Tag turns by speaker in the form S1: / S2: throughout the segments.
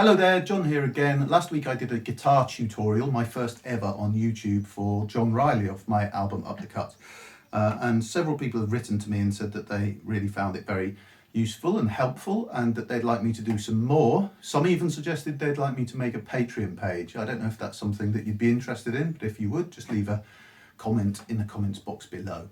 S1: Hello there, John here again. Last week I did a guitar tutorial, my first ever on YouTube, for John Riley of my album Up the Cut. And several people have written to me and said that they really found it very useful and helpful and that they'd like me to do some more. Some even suggested they'd like me to make a Patreon page. I don't know if that's something that you'd be interested in, but if you would, just leave a comment in the comments box below.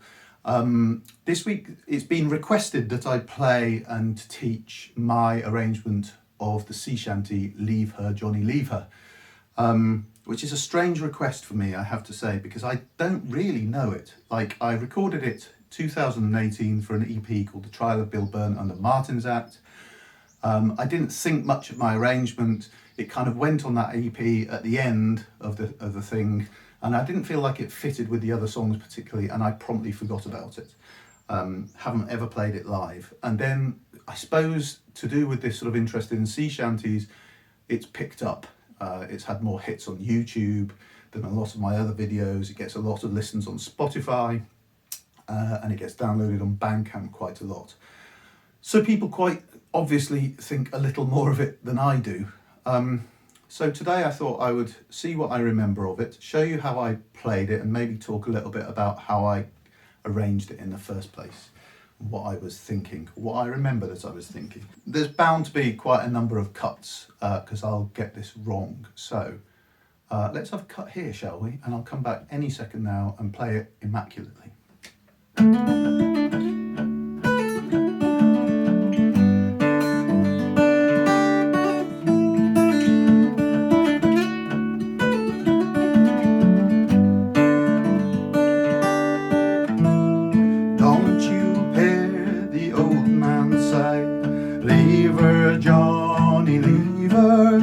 S1: This week it's been requested that I play and teach my arrangement of the sea shanty Leave Her Johnny Leave Her, which is a strange request for me, I have to say, because I don't really know it. Like, I recorded it 2018 for an EP called The Trial of Bill Byrne under Martin's Act. I didn't think much of my arrangement. It kind of went on that EP at the end of the thing, and I didn't feel like it fitted with the other songs particularly, and I promptly forgot about it. Haven't ever played it live. And then I suppose to do with this sort of interest in sea shanties, it's picked up. It's had more hits on YouTube than a lot of my other videos. It gets a lot of listens on Spotify, and it gets downloaded on Bandcamp quite a lot. So people quite obviously think a little more of it than I do. So today I thought I would see what I remember of it, show you how I played it, and maybe talk a little bit about how I arranged it in the first place, what I was thinking, what I remember that I was thinking. There's bound to be quite a number of cuts because I'll get this wrong. So let's have a cut here, shall we? And I'll come back any second now and play it immaculately. Leave her, Johnny, leave her.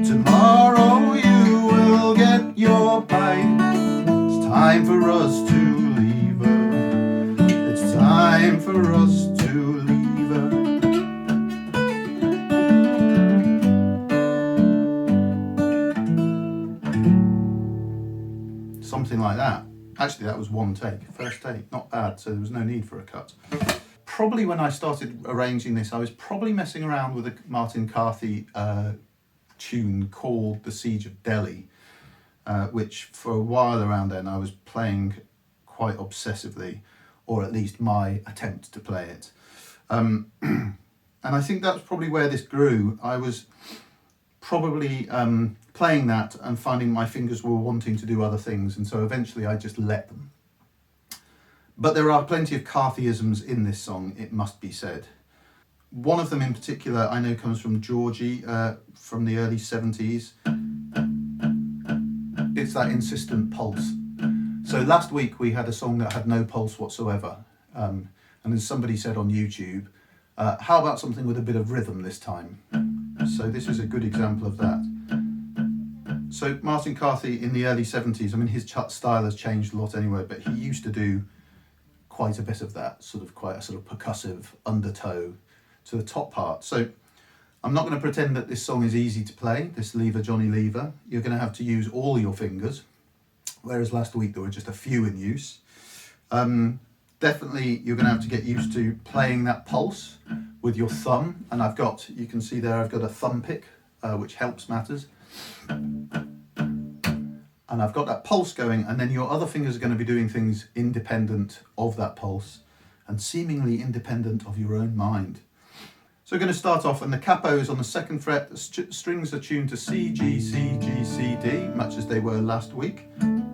S1: Tomorrow you will get your pay. It's time for us to leave her. It's time for us to leave her. Something like that. Actually, that was one take, first take, not bad, so there was no need for a cut. Probably when I started arranging this, I was probably messing around with a Martin Carthy tune called The Siege of Delhi, which for a while around then I was playing quite obsessively, or at least my attempt to play it. And I think that's probably where this grew. I was probably playing that and finding my fingers were wanting to do other things, and so eventually I just let them. But there are plenty of Carthyisms in this song, it must be said. One of them in particular I know comes from Georgie from the early 70s. It's that insistent pulse. So last week we had a song that had no pulse whatsoever. And as somebody said on YouTube, how about something with a bit of rhythm this time? So this is a good example of that. So Martin Carthy in the early 70s, I mean his style has changed a lot anyway, but he used to do quite a bit of that, quite a sort of percussive undertow to the top part. So I'm not going to pretend that this song is easy to play, this Leave Her Johnny Leave Her. You're going to have to use all your fingers, whereas last week there were just a few in use. Definitely you're going to have to get used to playing that pulse with your thumb, and you can see there I've got a thumb pick, which helps matters. And I've got that pulse going, and then your other fingers are going to be doing things independent of that pulse and seemingly independent of your own mind. So we're going to start off, and the capo is on the 2nd fret. The strings are tuned to C, G, C, G, C, D, much as they were last week.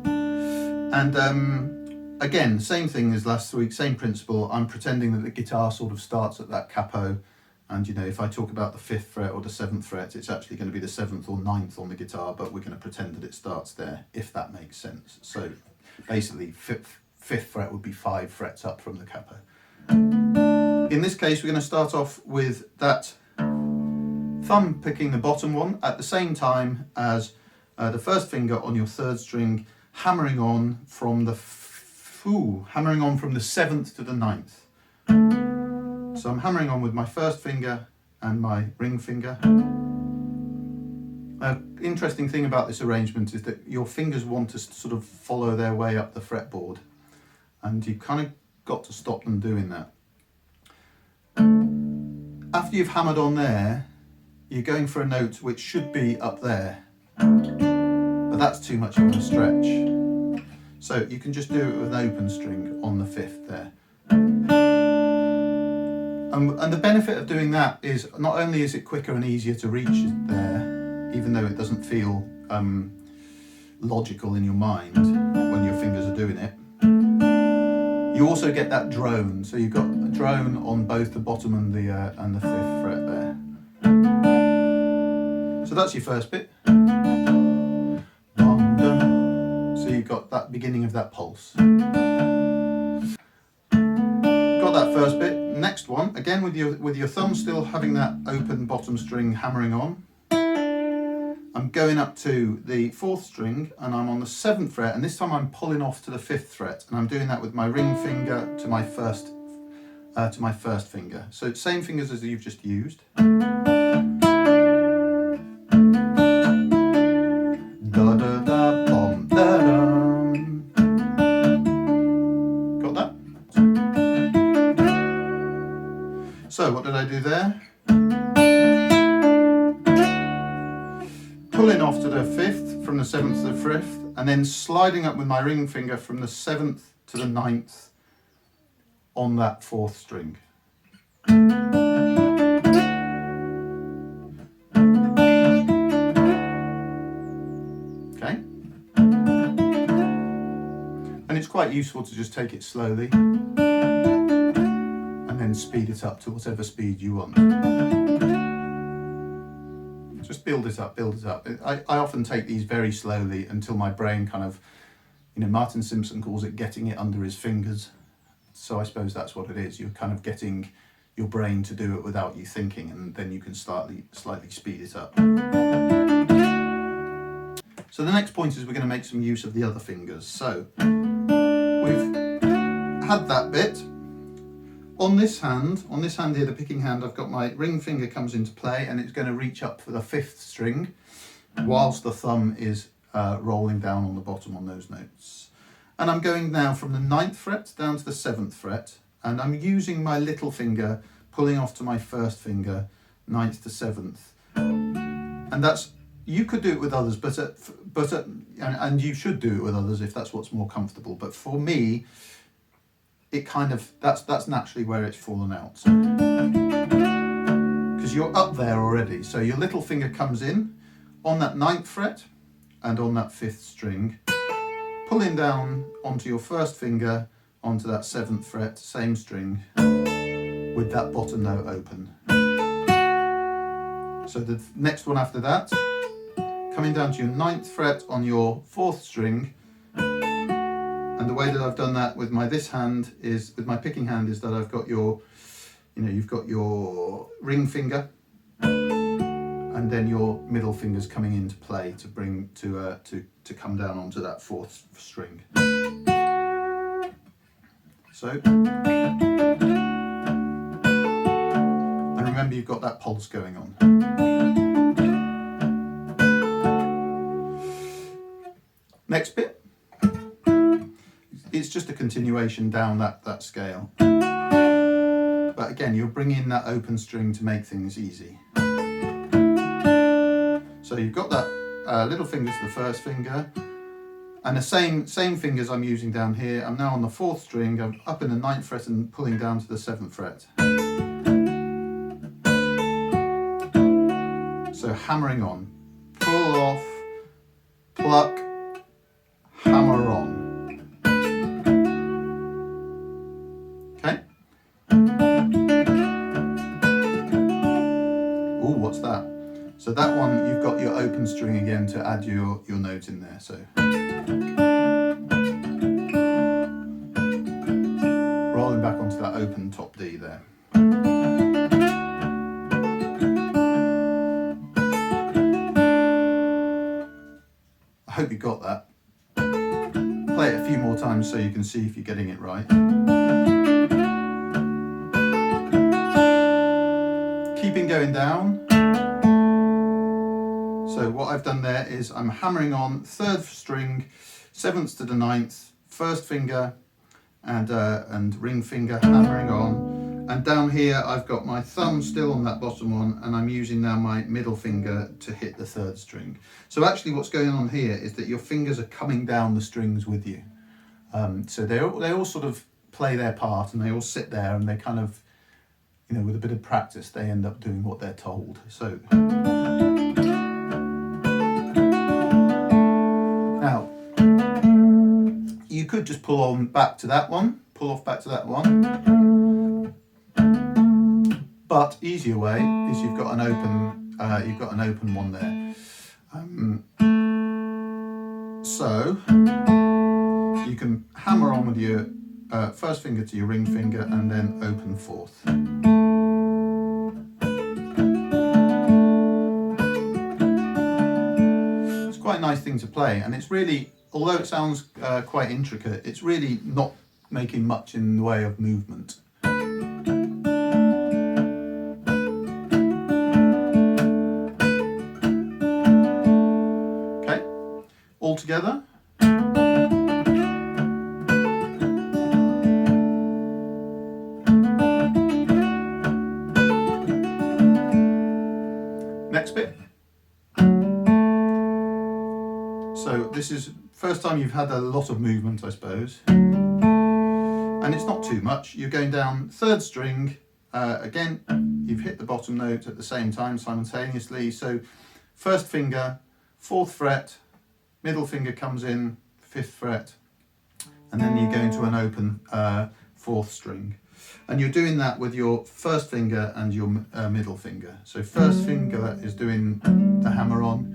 S1: And again, same thing as last week, same principle. I'm pretending that the guitar sort of starts at that capo. And if I talk about the 5th fret or the 7th fret, it's actually going to be the 7th or 9th on the guitar, but we're going to pretend that it starts there, if that makes sense. So basically, 5th fret would be 5 frets up from the capo. In this case, we're going to start off with that thumb picking the bottom one at the same time as the first finger on your 3rd string, hammering on from the 7th to the 9th. So I'm hammering on with my 1st finger and my ring finger. Interesting thing about this arrangement is that your fingers want to sort of follow their way up the fretboard, and you've kind of got to stop them doing that. After you've hammered on there, you're going for a note which should be up there, but that's too much of a stretch. So you can just do it with an open string on the 5th there. And the benefit of doing that is not only is it quicker and easier to reach there, even though it doesn't feel logical in your mind when your fingers are doing it, you also get that drone. So you've got a drone on both the bottom and the 5th fret there. So that's your first bit. So you've got that beginning of that pulse. Got that first bit. Next one, again with your thumb still having that open bottom string hammering on. I'm going up to the 4th string and I'm on the 7th fret, and this time I'm pulling off to the 5th fret, and I'm doing that with my ring finger to my first finger. So same fingers as you've just used. Da da da bom da dum. Got that? So what did I do there? Pulling off to the 5th, from the 7th to the 5th, and then sliding up with my ring finger from the 7th to the 9th on that 4th string. Okay? And it's quite useful to just take it slowly and then speed it up to whatever speed you want. Just build it up, build it up. I often take these very slowly until my brain kind of, Martin Simpson calls it getting it under his fingers. So I suppose that's what it is. You're kind of getting your brain to do it without you thinking, and then you can slightly speed it up. So the next point is we're going to make some use of the other fingers. So we've had that bit. On this hand here, the picking hand, I've got my ring finger comes into play, and it's going to reach up for the 5th string whilst the thumb is rolling down on the bottom on those notes. And I'm going now from the 9th fret down to the 7th fret, and I'm using my little finger pulling off to my first finger, 9th to 7th. And that's, you could do it with others, and you should do it with others if that's what's more comfortable. But for me, it kind of, that's naturally where it's fallen out. Because you're up there already. So your little finger comes in on that 9th fret and on that 5th string, pulling down onto your first finger onto that 7th fret, same string, with that bottom note open. So the next one after that, coming down to your 9th fret on your 4th string. And the way that I've done that with my with my picking hand is that I've got your, you've got your ring finger and then your middle fingers coming into play to bring to come down onto that 4th string. So, and remember you've got that pulse going on. Next bit. It's just a continuation down that scale. But again, you're bringing that open string to make things easy. So you've got that little finger to the first finger, and the same fingers I'm using down here. I'm now on the 4th string, I'm up in the 9th fret and pulling down to the 7th fret. So hammering on, pull off, pluck, hammer on. Okay? Ooh, what's that? So that one, you've got your open string again to add your note in there. So rolling back onto that open top D there. I hope you got that. Play it a few more times so you can see if you're getting it right. Keeping going down. So what I've done there is I'm hammering on 3rd string, 7th to the 9th, first finger and ring finger hammering on, And down here I've got my thumb still on that bottom one, and I'm using now my middle finger to hit the third string. So actually what's going on here is that your fingers are coming down the strings with you. So they all sort of play their part, and they all sit there, and they kind of, you know, with a bit of practice they end up doing what they're told. So now you could just pull on back to that one, pull off back to that one, but easier way is you've got an open one there. So you can hammer on with your first finger to your ring finger and then open fourth. It's quite a nice thing to play, and it's really, although it sounds quite intricate, it's really not making much in the way of movement. Okay, all together. Next bit. So this is first time you've had a lot of movement, I suppose, and it's not too much. You're going down third string, again you've hit the bottom note at the same time simultaneously. So first finger, fourth fret, middle finger comes in, fifth fret, and then you go into an open fourth string. And you're doing that with your first finger and your middle finger. So first finger is doing the hammer on,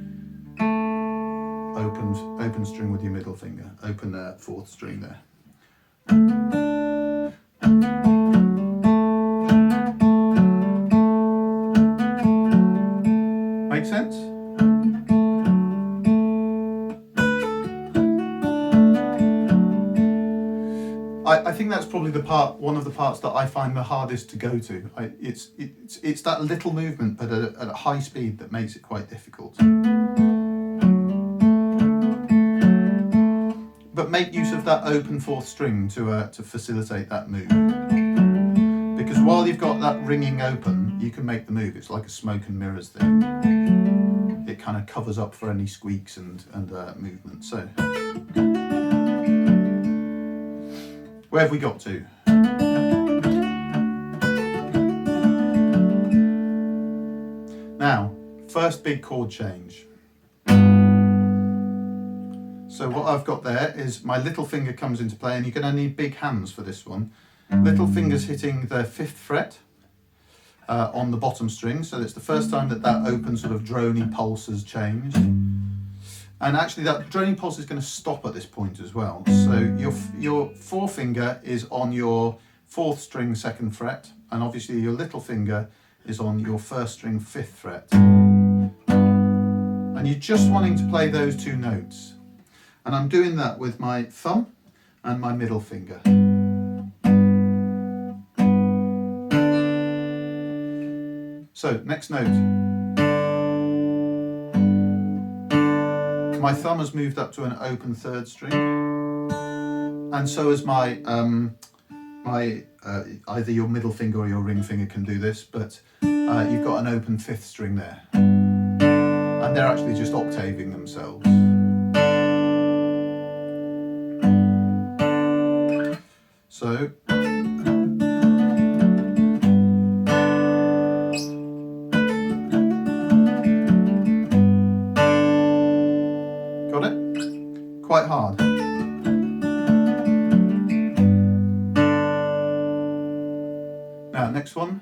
S1: open string with your middle finger, open fourth string there. Make sense? I think that's probably one of the parts that I find the hardest to go to. It's that little movement, but at a high speed, that makes it quite difficult. But make use of that open fourth string to facilitate that move. Because while you've got that ringing open, you can make the move. It's like a smoke and mirrors thing. It kind of covers up for any squeaks and movement. So. Where have we got to? Now, first big chord change. So what I've got there is my little finger comes into play, and you're going to need big hands for this one. Little finger's hitting the fifth fret on the bottom string, so it's the first time that open sort of drony pulse has changed. And actually that droning pulse is going to stop at this point as well. So your forefinger is on your fourth string second fret, and obviously your little finger is on your first string fifth fret. And you're just wanting to play those two notes. And I'm doing that with my thumb and my middle finger. So next note. My thumb has moved up to an open third string, and so has my either your middle finger or your ring finger can do this, but you've got an open fifth string there, and they're actually just octaving themselves. So quite hard. Now, next one.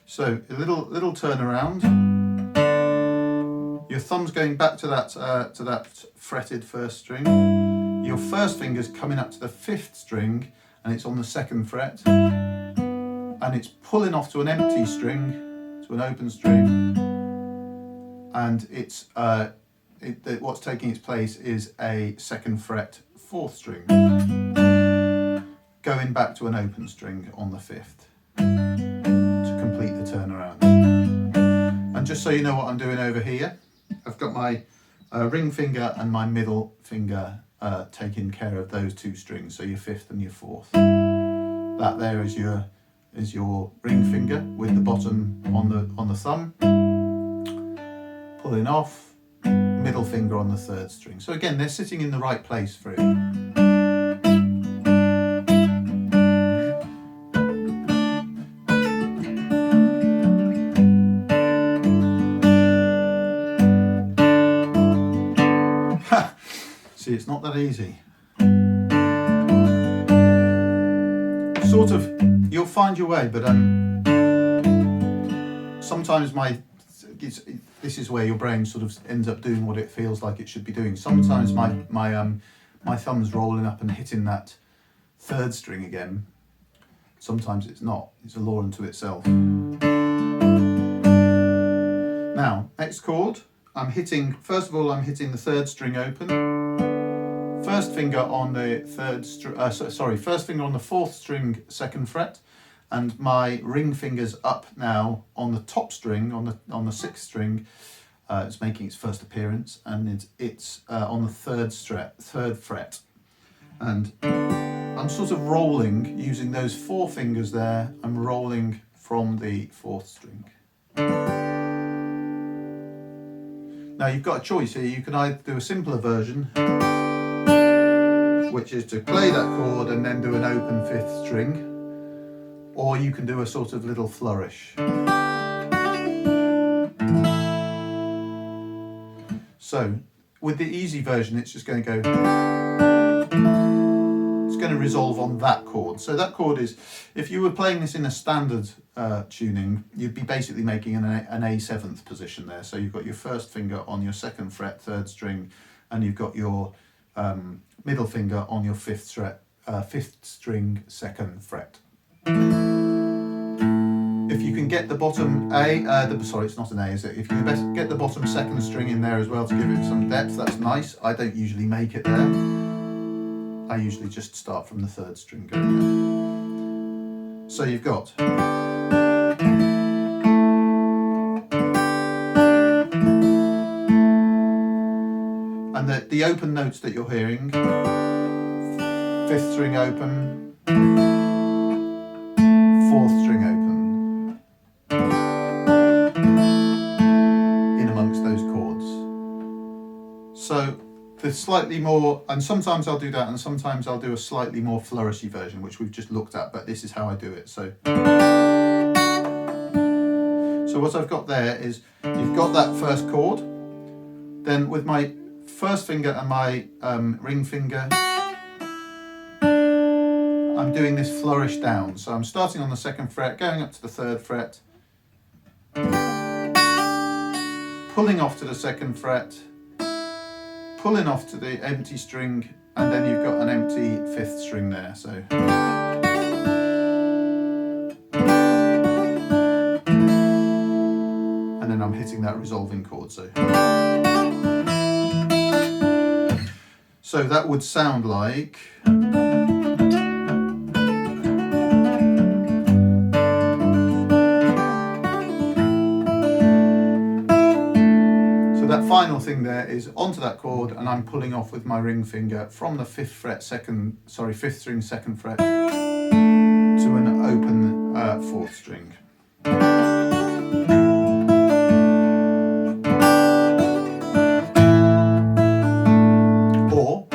S1: So a little turnaround. Your thumb's going back to that fretted first string. Your first finger's coming up to the fifth string, and it's on the second fret, and it's pulling off to an empty string, to an open string. And it's what's taking its place is a second fret fourth string, going back to an open string on the fifth to complete the turnaround. And just so you know what I'm doing over here, I've got my ring finger and my middle finger taking care of those two strings, so your fifth and your fourth. That there is your ring finger with the bottom on the thumb, pulling off, middle finger on the third string. So again, they're sitting in the right place for it. See, it's not that easy. Sort of, you'll find your way, but sometimes this is where your brain sort of ends up doing what it feels like it should be doing. Sometimes my thumb's rolling up and hitting that third string again. Sometimes it's not. It's a law unto itself. Now, next chord, first of all I'm hitting the third string open. First finger on the first finger on the fourth string, second fret, and my ring finger's up now on the top string, on the sixth string. It's making its first appearance, and it's on the third fret, and I'm sort of rolling using those four fingers there. I'm rolling from the fourth string. Now you've got a choice here. You can either do a simpler version, which is to play that chord and then do an open fifth string, or you can do a sort of little flourish. So with the easy version, it's just going to go, it's going to resolve on that chord. So that chord is, if you were playing this in a standard tuning, you'd be basically making an A7th position there. So you've got your first finger on your second fret, third string, and you've got your middle finger on your fifth string, second fret. If you can get the bottom sorry, it's not an A, is it? If you can get the bottom second string in there as well to give it some depth, that's nice. I don't usually make it there. I usually just start from the third string going there. So you've got and the open notes that you're hearing, fifth string open, fourth string open, in amongst those chords. So the slightly more, and sometimes I'll do that, and sometimes I'll do a slightly more flourishy version, which we've just looked at, but this is how I do it. So what I've got there is, you've got that first chord, then with my first finger and my ring finger, I'm doing this flourish down. So I'm starting on the second fret, going up to the third fret, pulling off to the second fret, pulling off to the empty string, and then you've got an empty fifth string there. So and then I'm hitting that resolving chord. So that would sound like, that final thing there is onto that chord, and I'm pulling off with my ring finger from the fifth string, second fret, to an open fourth string. Or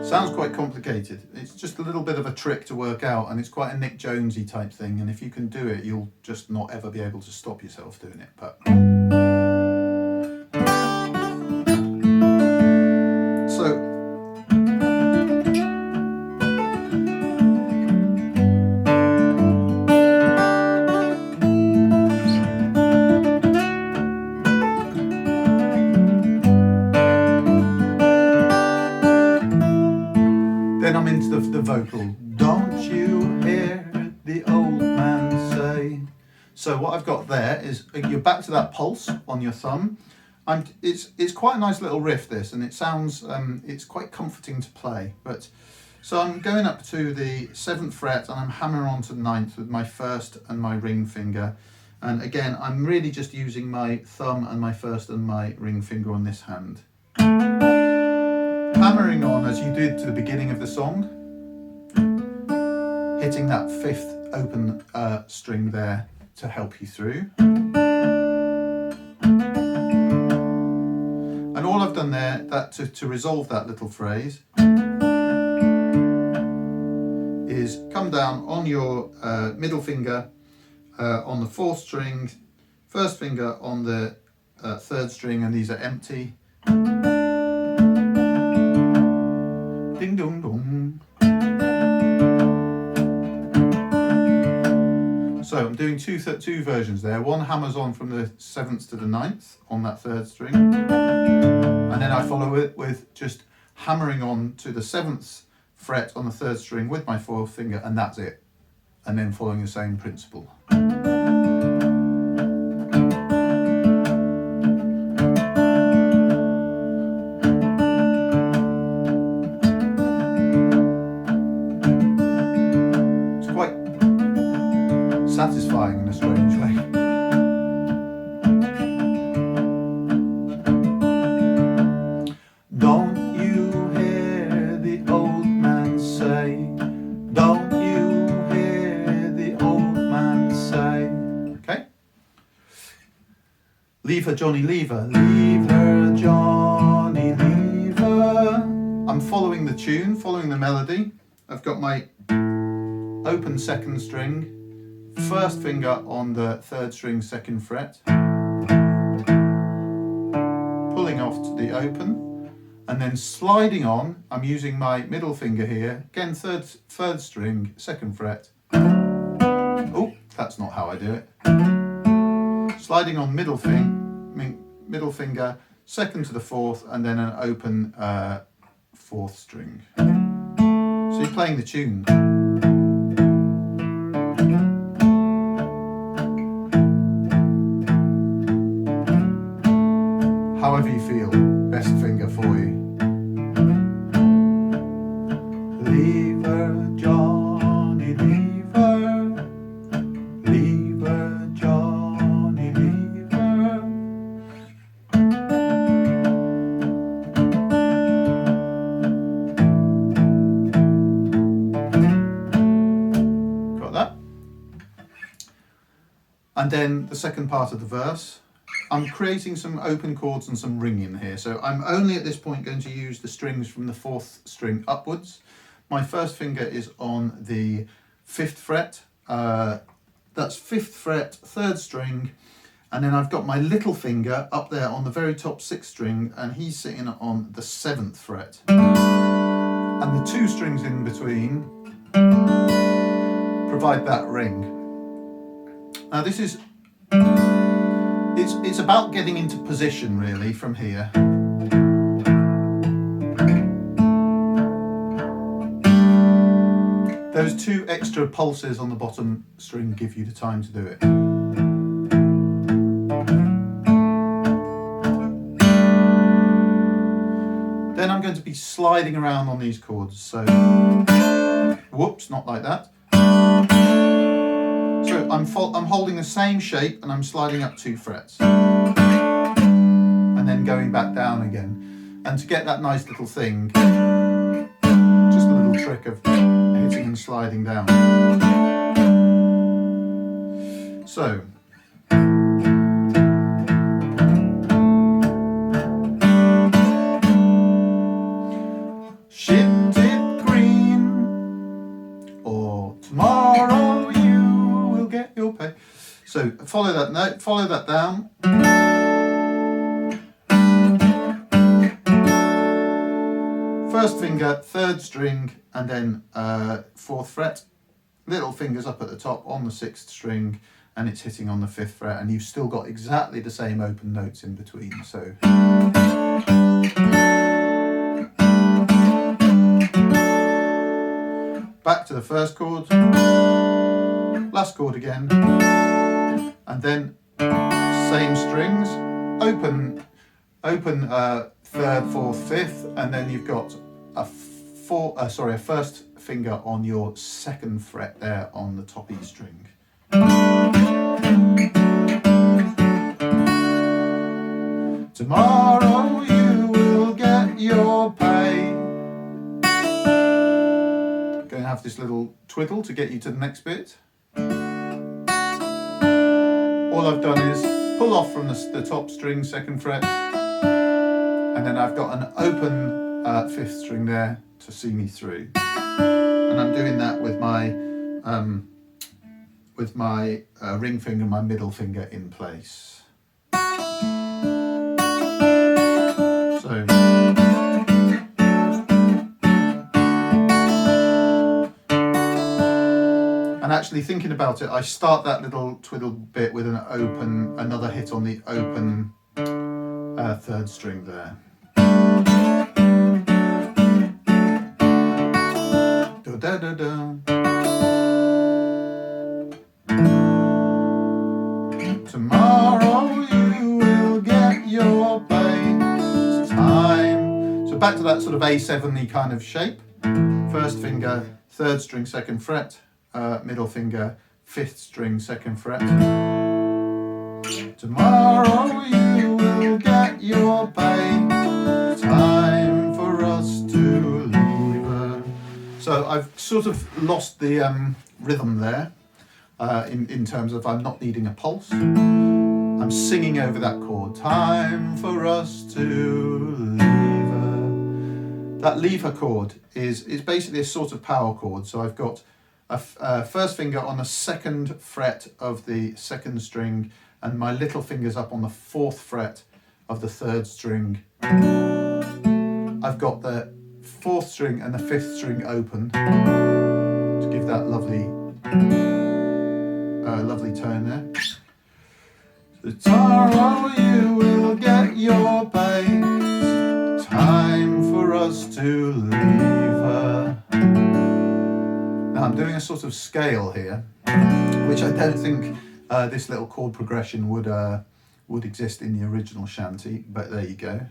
S1: sounds quite complicated. It's just a little bit of a trick to work out, and it's quite a Nick Jonesy type thing, and if you can do it, you'll just not ever be able to stop yourself doing it. But then I'm into the vocal. Don't you hear the old man say? So what I've got there is, you're back to that pulse on your thumb. It's quite a nice little riff, this, and it sounds, it's quite comforting to play. But so I'm going up to the 7th fret, and I'm hammering onto the 9th with my first and my ring finger, And again, I'm really just using my thumb and my first and my ring finger on this hand. Hammering on as you did to the beginning of the song, hitting that 5th open string there to help you through. And all I've done there, that to resolve that little phrase, is come down on your middle finger on the 4th string, 1st finger on the 3rd string, and these are empty. Ding dong dong. So I'm doing two versions there. One hammers on from the 7th to the 9th on that 3rd string, and then I follow it with just hammering on to the 7th fret on the 3rd string with my 4th finger, and that's it. And then following the same principle. It's quite satisfying in a strange way. Don't you hear the old man say? Don't you hear the old man say? Okay. Leave her, Johnny, leave her. Leave her, Johnny, leave her. I'm following the tune, following the melody. I've got my open 2nd string, 1st finger on the 3rd string, 2nd fret, pulling off to the open, and then sliding on. I'm using my middle finger here, again 3rd string, 2nd fret. Oh, that's not how I do it. Sliding on middle finger, 2nd to the 4th, and then an open 4th string. So you're playing the tune. However you feel, best finger for you. Leave her, Johnny, leave her. Leave her, Johnny, leave her. Got that? And then the second part of the verse. I'm creating some open chords and some ringing here. So I'm only at this point going to use the strings from the 4th string upwards. My 1st finger is on the 5th fret. That's 5th fret, 3rd string. And then I've got my little finger up there on the very top 6th string, and he's sitting on the 7th fret. And the 2 strings in between provide that ring. Now this is, it's about getting into position really from here. Those 2 extra pulses on the bottom string give you the time to do it. Then I'm going to be sliding around on these chords, so whoops, not like that. So I'm holding the same shape and I'm sliding up 2 frets. And then going back down again. And to get that nice little thing, just a little trick of hitting and sliding down. So. Shit it green, or tomorrow you will get your pay. So follow that note, follow that down. First finger, 3rd string, and then 4th fret. Little fingers up at the top on the 6th string, and it's hitting on the 5th fret, and you've still got exactly the same open notes in between. So. Back to the first chord, last chord again, and then same strings, open 3rd, 4th, 5th, and then you've got a 1st finger on your 2nd fret there on the top E string. Tomorrow you will get your pay. Going to have this little twiddle to get you to the next bit. All I've done is pull off from the top string, 2nd fret, and then I've got an open 5th string there to see me through. And I'm doing that with my ring finger, my middle finger in place. So. And actually thinking about it, I start that little twiddle bit with another hit on the open 3rd string there. Da, da, da, da. Tomorrow you will get your pay. It's time. So back to that sort of A7-y kind of shape. 1st finger, 3rd string, 2nd fret. Middle finger, 5th string, 2nd fret. Tomorrow you will get your pay. Time for us to leave her. So I've sort of lost the rhythm there in terms of I'm not needing a pulse. I'm singing over that chord. Time for us to leave her. That leave her chord is basically a sort of power chord. So I've got a 1st finger on the 2nd fret of the 2nd string, and my little finger's up on the 4th fret of the 3rd string. I've got the 4th string and the 5th string open to give that lovely tone there. Tomorrow you will get your pay. Time for us to leave her. Now I'm doing a sort of scale here, which I don't think this little chord progression would exist in the original shanty, but there you go.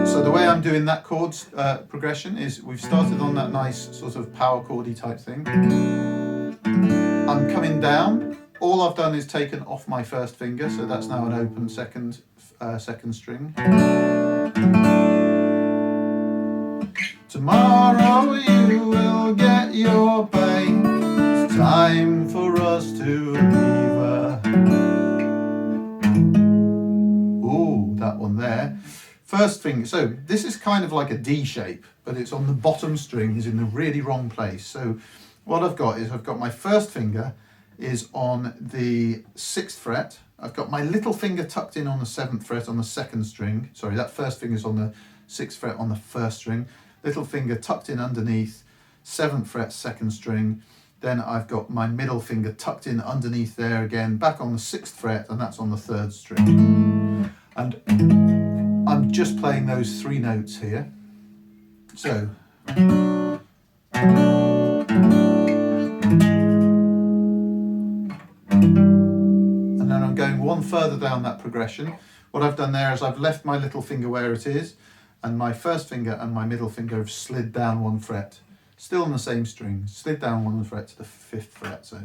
S1: So the way I'm doing that chords progression is we've started on that nice sort of power chordy type thing. I'm coming down. All I've done is taken off my 1st finger, so that's now an open 2nd string. Tomorrow you will get your pay. It's time for us to leave her. Ooh, that one there. 1st finger. So this is kind of like a D shape, but it's on the bottom string, is in the really wrong place. So what I've got is I've got my 1st finger is on the 6th fret. I've got my little finger tucked in on the 7th fret on the 2nd string. Sorry, that 1st finger's on the 6th fret on the 1st string. Little finger tucked in underneath, 7th fret, 2nd string. Then I've got my middle finger tucked in underneath there again, back on the 6th fret, and that's on the 3rd string. And I'm just playing those 3 notes here. So. Going one further down that progression. What I've done there is I've left my little finger where it is, and my 1st finger and my middle finger have slid down 1 fret, still on the same string, slid down 1 fret to the 5th fret. So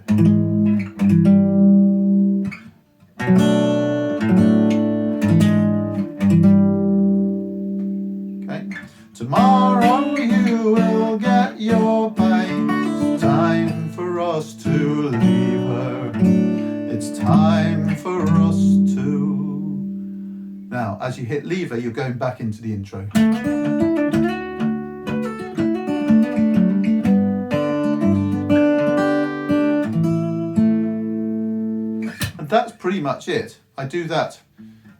S1: okay. Tomorrow you will get your pay. It's time for us to leave her. It's time for us to. Now, as you hit lever, you're going back into the intro. And that's pretty much it. I do that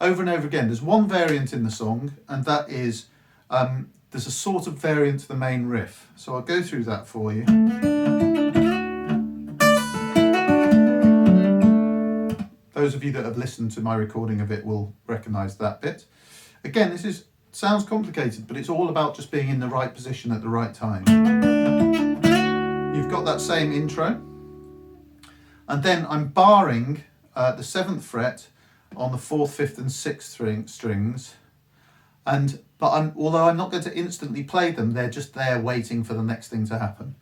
S1: over and over again. There's one variant in the song, and that is there's a sort of variant to the main riff. So I'll go through that for you. Those of you that have listened to my recording of it will recognise that bit. Again, sounds complicated, but it's all about just being in the right position at the right time. You've got that same intro, and then I'm barring the 7th fret on the 4th, 5th and 6th strings, although I'm not going to instantly play them, they're just there waiting for the next thing to happen.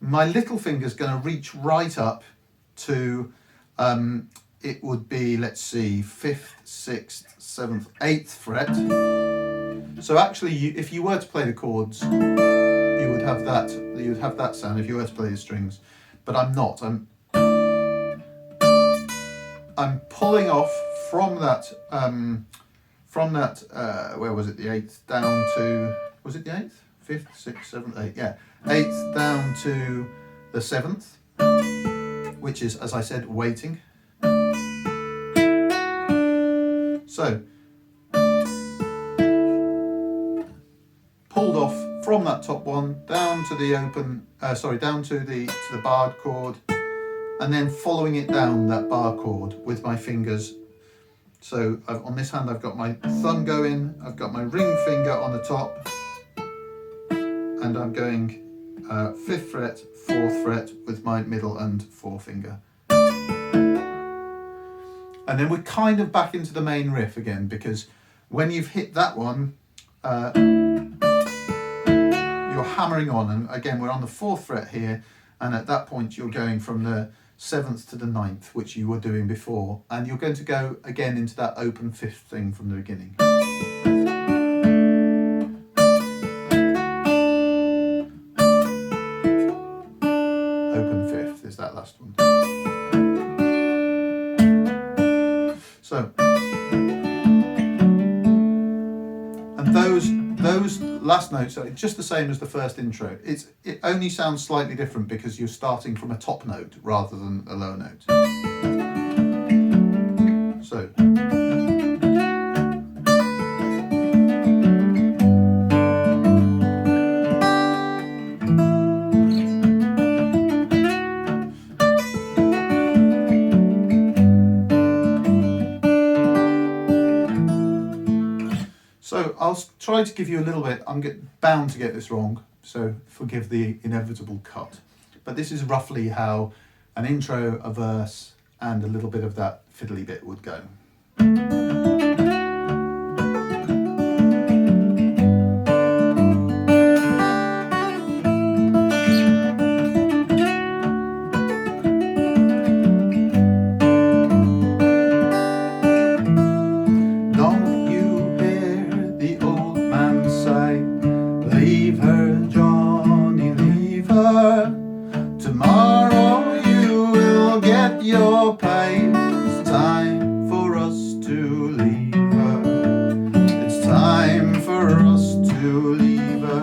S1: my little finger's going to reach right up to, it would be, let's see, 5th, 6th, 7th, 8th fret. So actually, if you were to play the chords, you would have that sound if you were to play the strings, but I'm not. I'm pulling off from that, where was it, the 8th down to, was it the 8th? 5th, 6th, 7th, 8th, yeah. 8th down to the 7th, which is, as I said, waiting. So, pulled off from that top one down to the down to the barred chord, and then following it down that bar chord with my fingers. So on this hand I've got my thumb going, I've got my ring finger on the top, and I'm going 5th fret, 4th fret with my middle and forefinger. And then we're kind of back into the main riff again, because when you've hit that one, you're hammering on, and again we're on the 4th fret here, and at that point you're going from the 7th to the 9th, which you were doing before, and you're going to go again into that open 5th thing from the beginning. Open 5th is that last one. So, and those last notes are just the same as the first intro. It only sounds slightly different because you're starting from a top note rather than a low note. So. So I'll try to give you a little bit, I'm bound to get this wrong, so forgive the inevitable cut. But this is roughly how an intro, a verse, and a little bit of that fiddly bit would go. Leave her, Johnny, leave her. Tomorrow you will get your pay. It's time for us to leave her. It's time for us to leave her.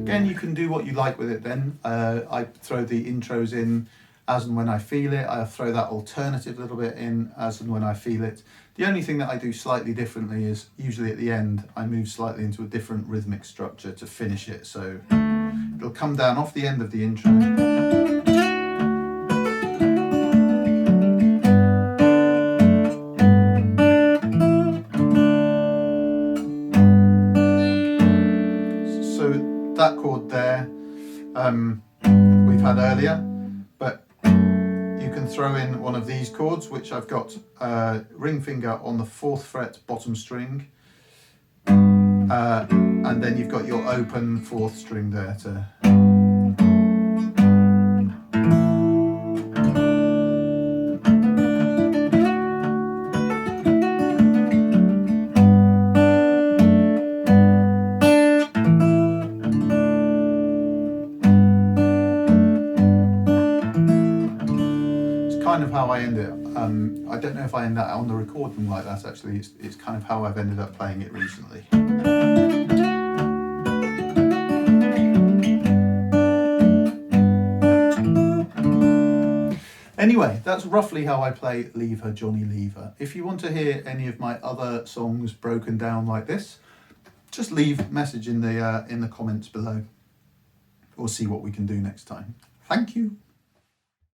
S1: Again, you can do what you like with it then. I throw the intros in as and when I feel it. I throw that alternative little bit in as and when I feel it. The only thing that I do slightly differently is usually at the end I move slightly into a different rhythmic structure to finish it, so it'll come down off the end of the intro. So that chord there we've had earlier, but you can throw in one of these chords, which I've got ring finger on the 4th fret bottom string, and then you've got your open 4th string there to. Kind of how I end it. I don't know if I end that on the recording like that actually. It's kind of how I've ended up playing it recently. Anyway, that's roughly how I play Leave Her, Johnny, Leave Her. If you want to hear any of my other songs broken down like this, just leave a message in the comments below. We'll see what we can do next time. Thank you.